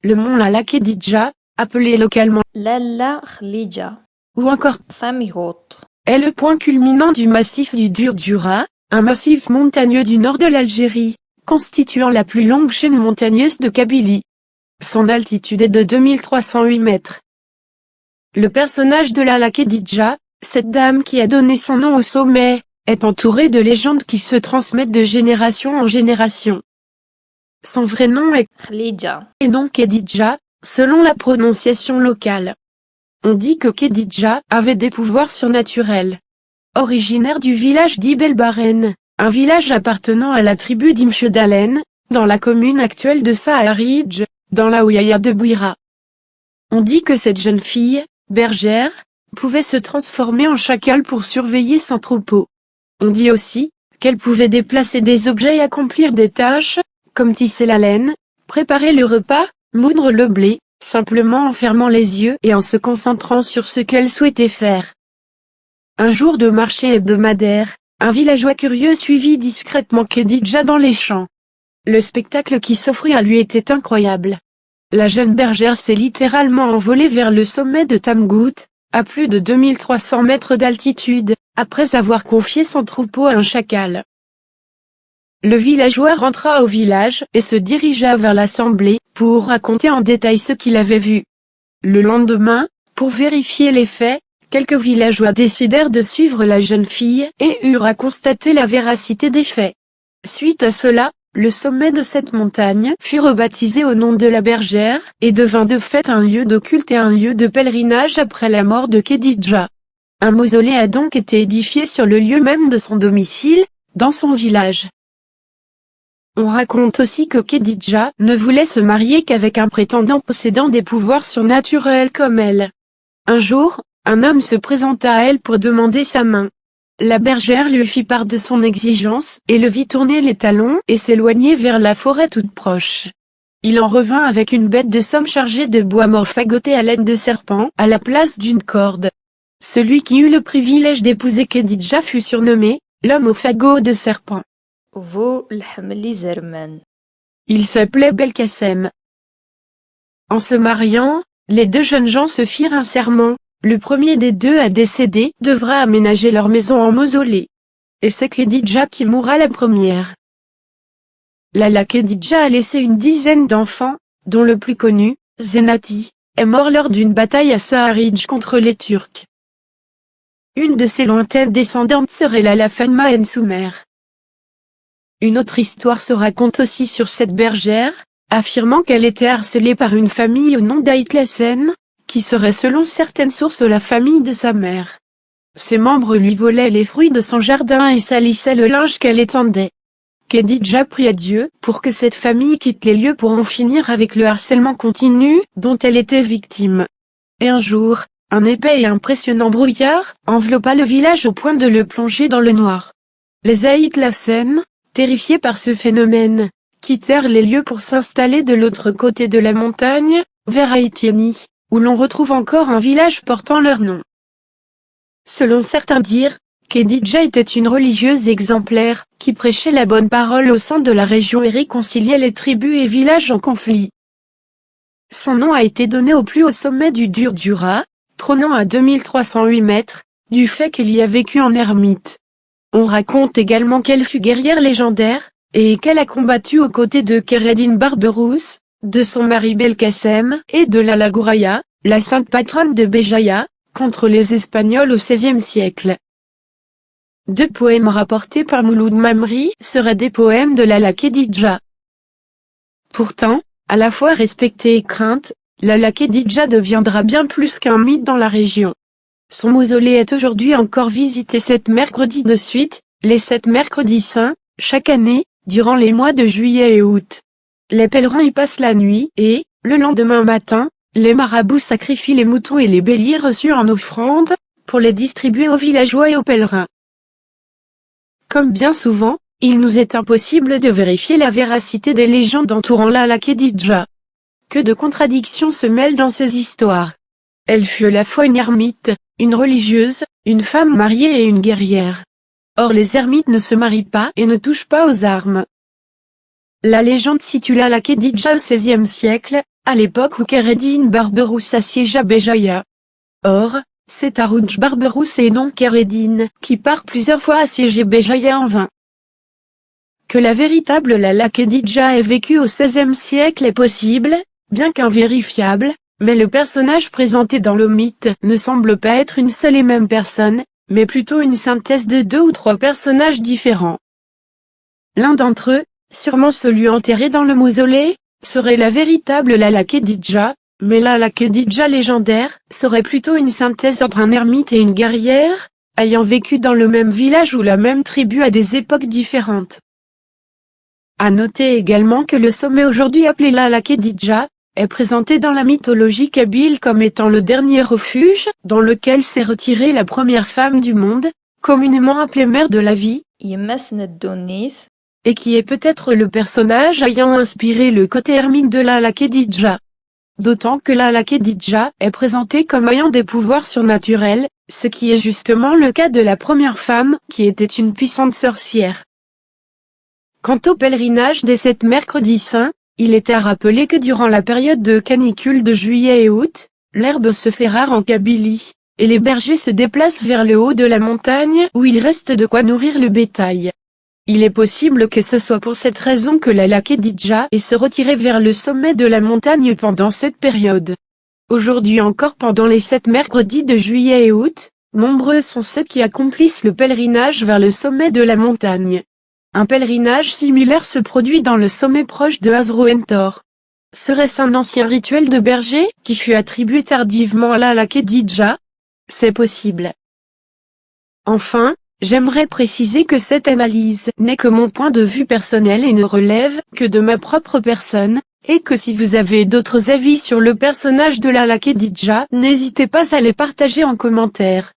Le mont Lala Khedidja, appelé localement Lala Khlija, ou encore Thamighot, est le point culminant du massif du Durdura, un massif montagneux du nord de l'Algérie, constituant la plus longue chaîne montagneuse de Kabylie. Son altitude est de 2308 mètres. Le personnage de Lala Khedidja, cette dame qui a donné son nom au sommet, est entouré de légendes qui se transmettent de génération en génération. Son vrai nom est Khlija, et non Khedidja, selon la prononciation locale. On dit que Khedidja avait des pouvoirs surnaturels. Originaire du village d'Ibelbaren, un village appartenant à la tribu d'Imchedalen, dans la commune actuelle de Saharidj, dans la wilaya de Bouira. On dit que cette jeune fille, bergère, pouvait se transformer en chacal pour surveiller son troupeau. On dit aussi qu'elle pouvait déplacer des objets et accomplir des tâches, comme tisser la laine, préparer le repas, moudre le blé, simplement en fermant les yeux et en se concentrant sur ce qu'elle souhaitait faire. Un jour de marché hebdomadaire, un villageois curieux suivit discrètement Khedidja dans les champs. Le spectacle qui s'offrit à lui était incroyable. La jeune bergère s'est littéralement envolée vers le sommet de Tamgout, à plus de 2300 mètres d'altitude, après avoir confié son troupeau à un chacal. Le villageois rentra au village et se dirigea vers l'assemblée, pour raconter en détail ce qu'il avait vu. Le lendemain, pour vérifier les faits, quelques villageois décidèrent de suivre la jeune fille et eurent à constater la véracité des faits. Suite à cela, le sommet de cette montagne fut rebaptisé au nom de la bergère et devint de fait un lieu de culte et un lieu de pèlerinage après la mort de Khedidja. Un mausolée a donc été édifié sur le lieu même de son domicile, dans son village. On raconte aussi que Khedidja ne voulait se marier qu'avec un prétendant possédant des pouvoirs surnaturels comme elle. Un jour, un homme se présenta à elle pour demander sa main. La bergère lui fit part de son exigence et le vit tourner les talons et s'éloigner vers la forêt toute proche. Il en revint avec une bête de somme chargée de bois mort fagoté à l'aide de serpents à la place d'une corde. Celui qui eut le privilège d'épouser Khedidja fut surnommé l'homme au fagot de serpents. Uvu L'Hamli Zerman. Il s'appelait Belkacem. En se mariant, les deux jeunes gens se firent un serment. Le premier des deux à décéder devra aménager leur maison en mausolée. Et c'est Khedidja qui mourra la première. Lala Khedidja a laissé une dizaine d'enfants, dont le plus connu, Zenati, est mort lors d'une bataille à Saharidj contre les Turcs. Une de ses lointaines descendantes serait Lala Fatma En Soumer. Une autre histoire se raconte aussi sur cette bergère, affirmant qu'elle était harcelée par une famille au nom d'Aïtlassen, qui serait selon certaines sources la famille de sa mère. Ses membres lui volaient les fruits de son jardin et salissaient le linge qu'elle étendait. Khedidja pria Dieu pour que cette famille quitte les lieux pour en finir avec le harcèlement continu dont elle était victime. Et un jour, un épais et impressionnant brouillard enveloppa le village au point de le plonger dans le noir. Les Aïtlassen, terrifiés par ce phénomène, quittèrent les lieux pour s'installer de l'autre côté de la montagne, vers Haïtiani, où l'on retrouve encore un village portant leur nom. Selon certains dires, Khedidja était une religieuse exemplaire, qui prêchait la bonne parole au sein de la région et réconciliait les tribus et villages en conflit. Son nom a été donné au plus haut sommet du Durdura, trônant à 2308 mètres, du fait qu'il y a vécu en ermite. On raconte également qu'elle fut guerrière légendaire, et qu'elle a combattu aux côtés de Kheireddin Barberousse, de son mari Belkacem et de Lala Gouraya, la sainte patronne de Béjaïa, contre les Espagnols au XVIe siècle. Deux poèmes rapportés par Mouloud Mamri seraient des poèmes de Lala Khedidja. Pourtant, à la fois respectée et crainte, Lala Khedidja deviendra bien plus qu'un mythe dans la région. Son mausolée est aujourd'hui encore visité 7 mercredis de suite, les 7 mercredis saints, chaque année, durant les mois de juillet et août. Les pèlerins y passent la nuit et, le lendemain matin, les marabouts sacrifient les moutons et les béliers reçus en offrande, pour les distribuer aux villageois et aux pèlerins. Comme bien souvent, il nous est impossible de vérifier la véracité des légendes entourant Lala Khedidja. Que de contradictions se mêlent dans ces histoires. Elle fut à la fois une ermite, une religieuse, une femme mariée et une guerrière. Or les ermites ne se marient pas et ne touchent pas aux armes. La légende situe Lala Khedidja au XVIe siècle, à l'époque où Kheireddin Barberousse assiégea Béjaïa. Or, c'est Harouch Barberousse et non Kheireddin qui part plusieurs fois assiéger Béjaïa en vain. Que la véritable Lala Khedidja ait vécu au XVIe siècle est possible, bien qu'invérifiable, mais le personnage présenté dans le mythe ne semble pas être une seule et même personne, mais plutôt une synthèse de 2 ou 3 personnages différents. L'un d'entre eux, sûrement celui enterré dans le mausolée, serait la véritable Lala Khedidja, mais Lala Khedidja légendaire serait plutôt une synthèse entre un ermite et une guerrière, ayant vécu dans le même village ou la même tribu à des époques différentes. À noter également que le sommet aujourd'hui appelé Lala Khedidja, est présenté dans la mythologie kabyle comme étant le dernier refuge, dans lequel s'est retirée la première femme du monde, communément appelée mère de la vie, Yemma Sneddonith. et qui est peut-être le personnage ayant inspiré le côté ermite de Lala Khedidja. D'autant que Lala Khedidja est présentée comme ayant des pouvoirs surnaturels, ce qui est justement le cas de la première femme, qui était une puissante sorcière. Quant au pèlerinage des 7 mercredis saints, il est à rappeler que durant la période de canicule de juillet et août, l'herbe se fait rare en Kabylie, et les bergers se déplacent vers le haut de la montagne où il reste de quoi nourrir le bétail. Il est possible que ce soit pour cette raison que Lala Khedidja est se retirée vers le sommet de la montagne pendant cette période. Aujourd'hui encore pendant les 7 mercredis de juillet et août, nombreux sont ceux qui accomplissent le pèlerinage vers le sommet de la montagne. Un pèlerinage similaire se produit dans le sommet proche de Hazro-Entor. Serait-ce un ancien rituel de berger qui fut attribué tardivement à Lala Khedidja? C'est possible. Enfin, j'aimerais préciser que cette analyse n'est que mon point de vue personnel et ne relève que de ma propre personne, et que si vous avez d'autres avis sur le personnage de Lala Khedidja, n'hésitez pas à les partager en commentaire.